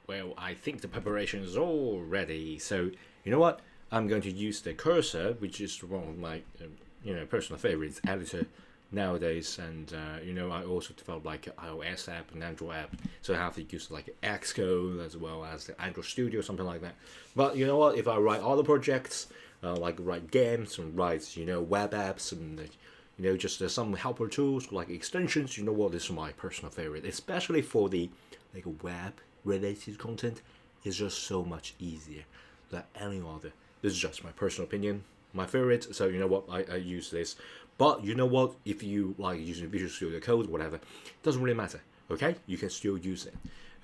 Well, I think the preparation is all ready. So you know what? I'm going to use the cursor, which is one of my personal favorites, editor nowadays. And I also develop like an iOS app and Android app, so I have to use like Xcode as well as the Android Studio, something like that. But you know what? If I write other projects, like write games and write web apps and just some helper tools like extensions, you know what? This is my personal favorite, especially for the like web related content. It's just so much easier than any other. This is just my personal opinion, my favorite. So you know what, I use this. But you know what, if you like using Visual Studio Code, whatever, it doesn't really matter. Okay, you can still use it,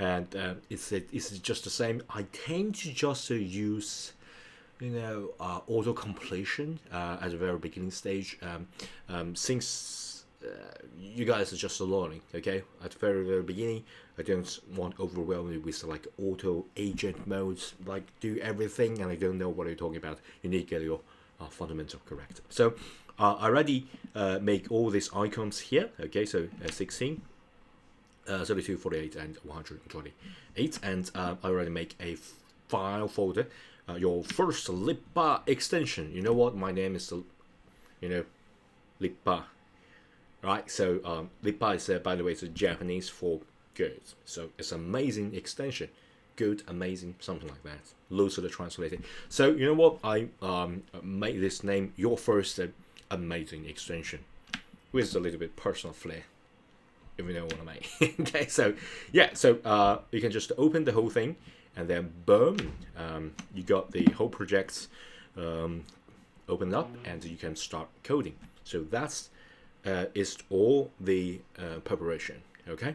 and it's just the same. I tend to just use auto completion at the very beginning stage, since you guys are just learning. Okay, at the very beginning, I don't want to overwhelm you with like auto agent modes, like do everything and I don't know what you're talking about. You need to get your fundamental correct. So I already make all these icons here. Okay, so 16, 32, 48, and 128, and I already make a file folder. Your first Lippa extension. You know what? My name is Lippa, right? So Lippa is by the way, it's Japanese for good. So it's amazing extension, good, amazing, something like that, loosely translated. So you know what? I made this name your first amazing extension with a little bit personal flair, if you know what I mean. Okay, so yeah, so you can just open the whole thing, and then boom, you got the whole project opened up, and you can start coding. So that's is all the preparation. Okay,